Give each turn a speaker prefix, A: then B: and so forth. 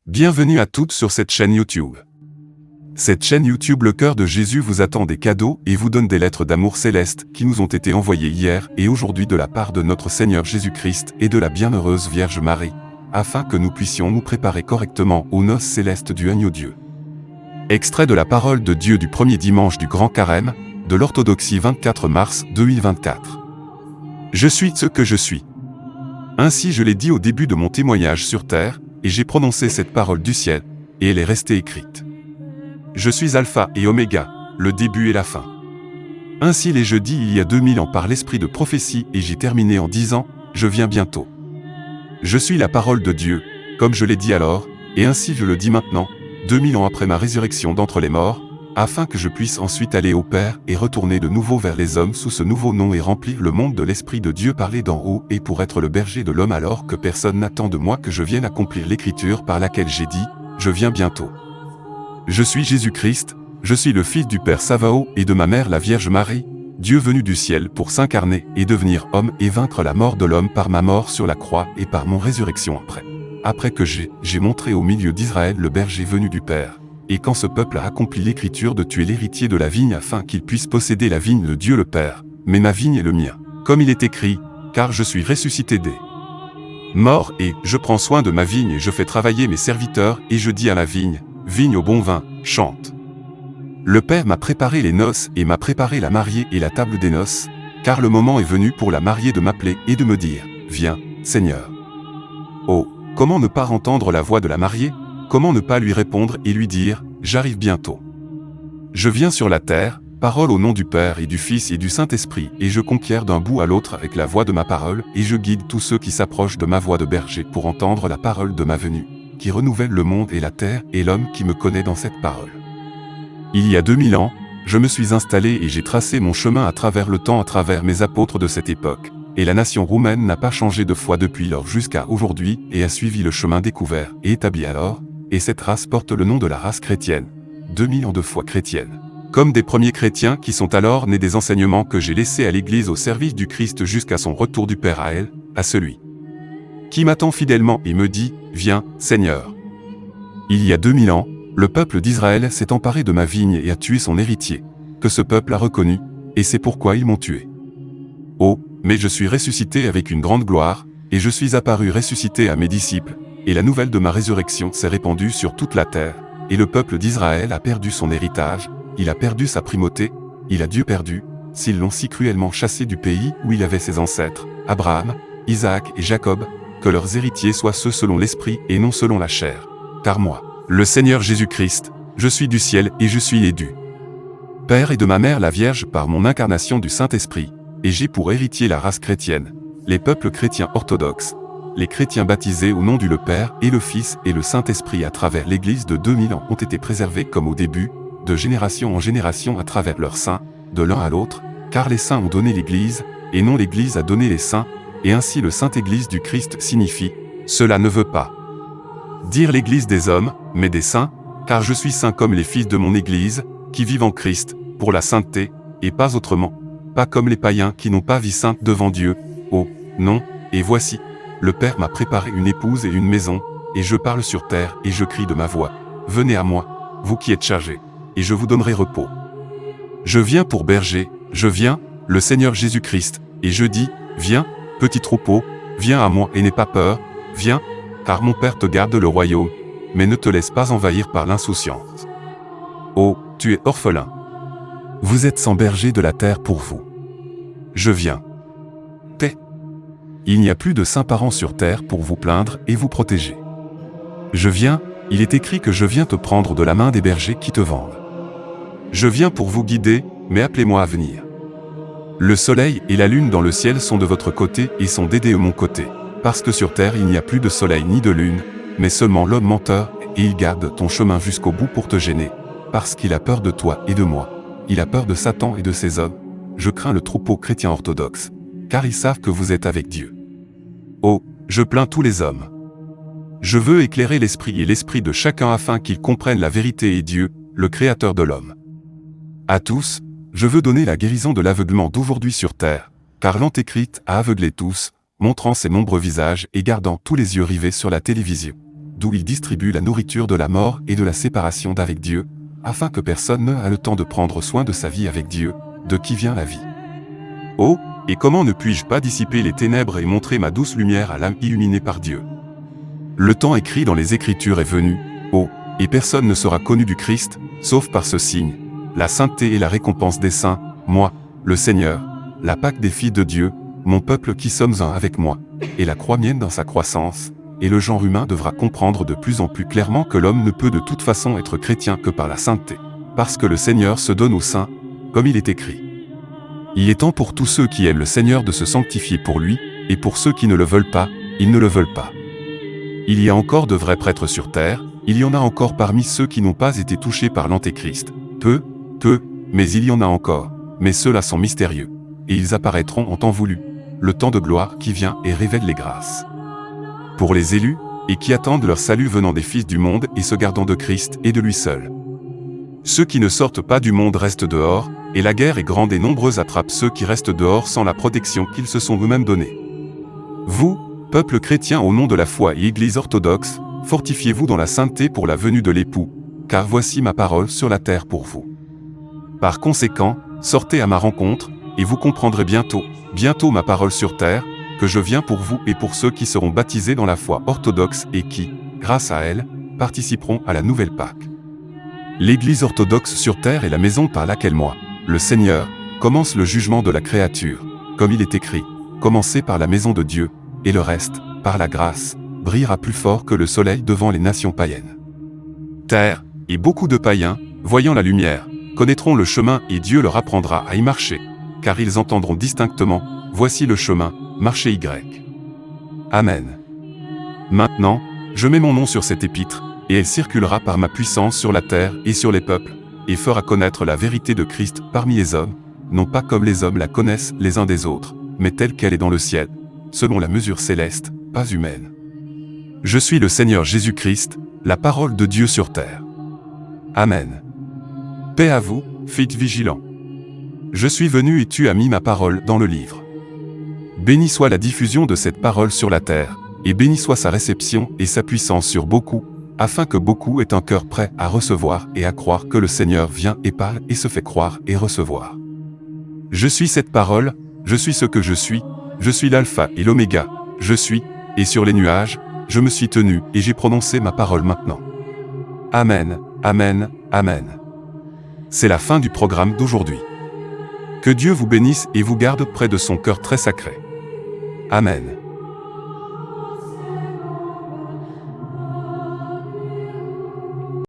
A: Bienvenue à toutes sur cette chaîne YouTube. Cette chaîne YouTube Le Cœur de Jésus vous attend des cadeaux et vous donne des lettres d'amour céleste qui nous ont été envoyées hier et aujourd'hui de la part de notre Seigneur Jésus-Christ et de la bienheureuse Vierge Marie, afin que nous puissions nous préparer correctement aux noces célestes du Agneau Dieu. Extrait de la parole de Dieu du premier dimanche du Grand Carême, de l'Orthodoxie 24 mars 2024. Je suis ce que je suis. Ainsi je l'ai dit au début de mon témoignage sur terre, et j'ai prononcé cette parole du ciel, et elle est restée écrite. Je suis Alpha et Oméga, le début et la fin. Ainsi l'ai-je dit il y a 2000 ans par l'esprit de prophétie et j'ai terminé en disant, je viens bientôt. Je suis la parole de Dieu, comme je l'ai dit alors, et ainsi je le dis maintenant, 2000 ans après ma résurrection d'entre les morts, afin que je puisse ensuite aller au Père et retourner de nouveau vers les hommes sous ce nouveau nom et remplir le monde de l'Esprit de Dieu parler d'en haut et pour être le berger de l'homme alors que personne n'attend de moi que je vienne accomplir l'écriture par laquelle j'ai dit, je viens bientôt. Je suis Jésus-Christ, je suis le Fils du Père Sabaoth et de ma mère la Vierge Marie, Dieu venu du ciel pour s'incarner et devenir homme et vaincre la mort de l'homme par ma mort sur la croix et par mon résurrection après que j'ai montré au milieu d'Israël le berger venu du Père. Et quand ce peuple a accompli l'écriture de tuer l'héritier de la vigne afin qu'il puisse posséder la vigne de Dieu le Père, mais ma vigne est le mien, comme il est écrit, car je suis ressuscité des morts et je prends soin de ma vigne et je fais travailler mes serviteurs et je dis à la vigne, vigne au bon vin, chante. Le Père m'a préparé les noces et m'a préparé la mariée et la table des noces, car le moment est venu pour la mariée de m'appeler et de me dire, viens, Seigneur. Oh, comment ne pas entendre la voix de la mariée? Comment ne pas lui répondre et lui dire, j'arrive bientôt. Je viens sur la terre, parole au nom du Père et du Fils et du Saint-Esprit, et je conquiers d'un bout à l'autre avec la voix de ma parole, et je guide tous ceux qui s'approchent de ma voix de berger pour entendre la parole de ma venue, qui renouvelle le monde et la terre et l'homme qui me connaît dans cette parole. Il y a 2000 ans, je me suis installé et j'ai tracé mon chemin à travers le temps à travers mes apôtres de cette époque, et la nation roumaine n'a pas changé de foi depuis lors jusqu'à aujourd'hui et a suivi le chemin découvert et établi alors, et cette race porte le nom de la race chrétienne, 2000 ans de foi chrétienne. Comme des premiers chrétiens qui sont alors nés des enseignements que j'ai laissés à l'Église au service du Christ jusqu'à son retour du Père à elle, à celui qui m'attend fidèlement et me dit, viens, Seigneur. Il y a 2000 ans, le peuple d'Israël s'est emparé de ma vigne et a tué son héritier, que ce peuple a reconnu, et c'est pourquoi ils m'ont tué. Oh, mais je suis ressuscité avec une grande gloire, et je suis apparu ressuscité à mes disciples, et la nouvelle de ma résurrection s'est répandue sur toute la terre, et le peuple d'Israël a perdu son héritage, il a perdu sa primauté, il a Dieu perdu, s'ils l'ont si cruellement chassé du pays où il avait ses ancêtres, Abraham, Isaac et Jacob, que leurs héritiers soient ceux selon l'esprit et non selon la chair. Car moi, le Seigneur Jésus-Christ, je suis du ciel et je suis élu. Père et de ma mère la Vierge par mon incarnation du Saint-Esprit, et j'ai pour héritier la race chrétienne, les peuples chrétiens orthodoxes, les chrétiens baptisés au nom du le Père et le Fils et le Saint-Esprit à travers l'Église de 2000 ans ont été préservés comme au début, de génération en génération à travers leurs saints, de l'un à l'autre, car les saints ont donné l'Église, et non l'Église a donné les saints, et ainsi le Sainte-Église du Christ signifie, cela ne veut pas dire l'Église des hommes, mais des saints, car je suis saint comme les fils de mon Église, qui vivent en Christ, pour la sainteté, et pas autrement, pas comme les païens qui n'ont pas vie sainte devant Dieu, oh, non, et voici, le Père m'a préparé une épouse et une maison, et je parle sur terre et je crie de ma voix, venez à moi, vous qui êtes chargés, et je vous donnerai repos. Je viens pour berger, je viens, le Seigneur Jésus-Christ, et je dis, viens, petit troupeau, viens à moi et n'aie pas peur, viens, car mon Père te garde le royaume, mais ne te laisse pas envahir par l'insouciance. Oh, tu es orphelin. Vous êtes sans berger de la terre pour vous. Je viens. Il n'y a plus de saints parents sur terre pour vous plaindre et vous protéger. Je viens, il est écrit que je viens te prendre de la main des bergers qui te vendent. Je viens pour vous guider, mais appelez-moi à venir. Le soleil et la lune dans le ciel sont de votre côté et sont d'aider de mon côté, parce que sur terre il n'y a plus de soleil ni de lune, mais seulement l'homme menteur, et il garde ton chemin jusqu'au bout pour te gêner, parce qu'il a peur de toi et de moi. Il a peur de Satan et de ses hommes. Je crains le troupeau chrétien orthodoxe, car ils savent que vous êtes avec Dieu. Oh, je plains tous les hommes. Je veux éclairer l'esprit et l'esprit de chacun afin qu'ils comprennent la vérité et Dieu, le Créateur de l'homme. À tous, je veux donner la guérison de l'aveuglement d'aujourd'hui sur terre, car l'Antéchrist a aveuglé tous, montrant ses nombreux visages et gardant tous les yeux rivés sur la télévision. d'où il distribue la nourriture de la mort et de la séparation d'avec Dieu, afin que personne n'ait le temps de prendre soin de sa vie avec Dieu, de qui vient la vie. Oh, et comment ne puis-je pas dissiper les ténèbres et montrer ma douce lumière à l'âme illuminée par Dieu? Le temps écrit dans les Écritures est venu, oh, et personne ne sera connu du Christ, sauf par ce signe, la sainteté et la récompense des saints, moi, le Seigneur, la Pâque des filles de Dieu, mon peuple qui sommes un avec moi, et la croix mienne dans sa croissance, et le genre humain devra comprendre de plus en plus clairement que l'homme ne peut de toute façon être chrétien que par la sainteté, parce que le Seigneur se donne aux saints, comme il est écrit. Il est temps pour tous ceux qui aiment le Seigneur de se sanctifier pour lui, et pour ceux qui ne le veulent pas, ils ne le veulent pas. Il y a encore de vrais prêtres sur terre, il y en a encore parmi ceux qui n'ont pas été touchés par l'Antéchrist, peu, mais il y en a encore, mais ceux-là sont mystérieux, et ils apparaîtront en temps voulu, le temps de gloire qui vient et révèle les grâces. Pour les élus, et qui attendent leur salut venant des fils du monde et se gardant de Christ et de lui seul. Ceux qui ne sortent pas du monde restent dehors, et la guerre est grande et nombreuse attrape ceux qui restent dehors sans la protection qu'ils se sont eux-mêmes donnée. Vous, peuple chrétien au nom de la foi et Église orthodoxe, fortifiez-vous dans la sainteté pour la venue de l'époux, car voici ma parole sur la terre pour vous. Par conséquent, sortez à ma rencontre, et vous comprendrez bientôt ma parole sur terre, que je viens pour vous et pour ceux qui seront baptisés dans la foi orthodoxe et qui, grâce à elle, participeront à la nouvelle Pâque. L'Église orthodoxe sur terre est la maison par laquelle moi, le Seigneur, commence le jugement de la créature, comme il est écrit, commencez par la maison de Dieu, et le reste, par la grâce, brillera plus fort que le soleil devant les nations païennes. Terre, et beaucoup de païens, voyant la lumière, connaîtront le chemin et Dieu leur apprendra à y marcher, car ils entendront distinctement, voici le chemin, marchez Y. Amen. Maintenant, je mets mon nom sur cette épître, et elle circulera par ma puissance sur la terre et sur les peuples, et fera connaître la vérité de Christ parmi les hommes, non pas comme les hommes la connaissent les uns des autres, mais telle qu'elle est dans le ciel, selon la mesure céleste, pas humaine. Je suis le Seigneur Jésus-Christ, la parole de Dieu sur terre. Amen. Paix à vous, faites vigilant. Je suis venu et tu as mis ma parole dans le livre. Béni soit la diffusion de cette parole sur la terre, et béni soit sa réception et sa puissance sur beaucoup, afin que beaucoup aient un cœur prêt à recevoir et à croire que le Seigneur vient et parle et se fait croire et recevoir. Je suis cette parole, je suis ce que je suis l'alpha et l'oméga, je suis, et sur les nuages, je me suis tenu et j'ai prononcé ma parole maintenant. Amen, amen, amen. C'est la fin du programme d'aujourd'hui. Que Dieu vous bénisse et vous garde près de son cœur très sacré. Amen.